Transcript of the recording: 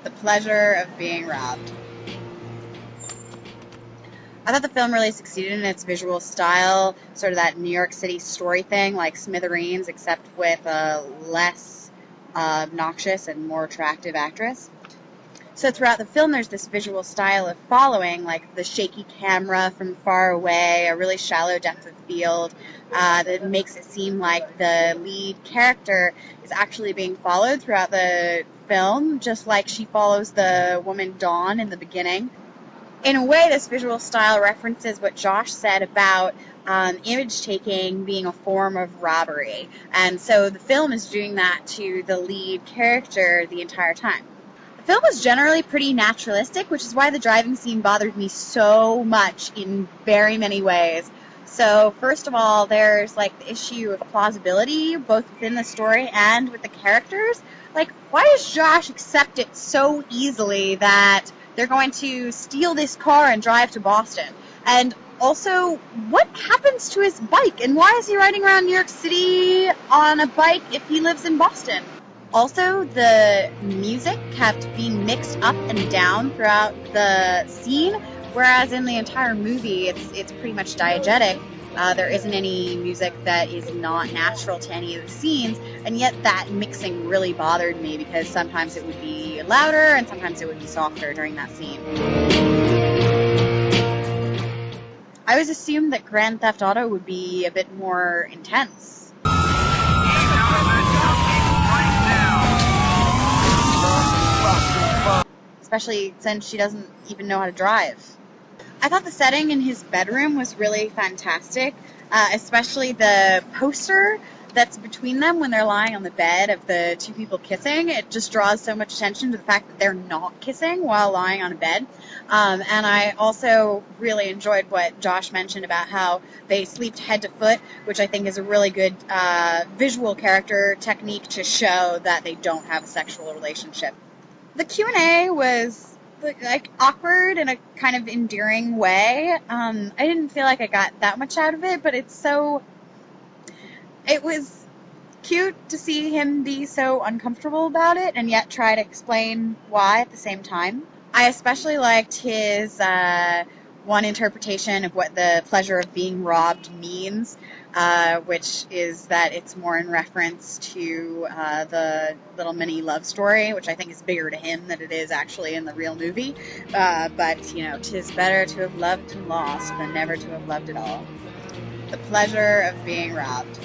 The pleasure of being robbed. I thought the film really succeeded in its visual style, sort of that New York City story thing, like Smithereens, except with a less obnoxious and more attractive actress. So throughout the film, there's this visual style of following, like the shaky camera from far away, a really shallow depth of field that makes it seem like the lead character is actually being followed throughout the film, just like she follows the woman Dawn in the beginning. In a way, this visual style references what Josh said about image taking being a form of robbery. And so the film is doing that to the lead character the entire time. The film is generally pretty naturalistic, which is why the driving scene bothered me so much in very many ways. So first of all, there's like the issue of plausibility, both within the story and with the characters. Like, why does Josh accept it so easily that they're going to steal this car and drive to Boston? And also, what happens to his bike? And why is he riding around New York City on a bike if he lives in Boston? Also, the music kept being mixed up and down throughout the scene, whereas in the entire movie, it's pretty much diegetic. There isn't any music that is not natural to any of the scenes, and yet that mixing really bothered me because sometimes it would be louder and sometimes it would be softer during that scene. I always assumed that Grand Theft Auto would be a bit more intense. Especially since she doesn't even know how to drive. I thought the setting in his bedroom was really fantastic, especially the poster that's between them when they're lying on the bed of the two people kissing. It just draws so much attention to the fact that they're not kissing while lying on a bed. And I also really enjoyed what Josh mentioned about how they sleep head to foot, which I think is a really good visual character technique to show that they don't have a sexual relationship. The Q&A was like awkward in a kind of endearing way. I didn't feel like I got that much out of it, but it was cute to see him be so uncomfortable about it and yet try to explain why at the same time. I especially liked his one interpretation of what the pleasure of being robbed means, which is that it's more in reference to the little mini love story, which I think is bigger to him than it is actually in the real movie. But, you know, 'tis better to have loved and lost than never to have loved at all. The pleasure of being robbed.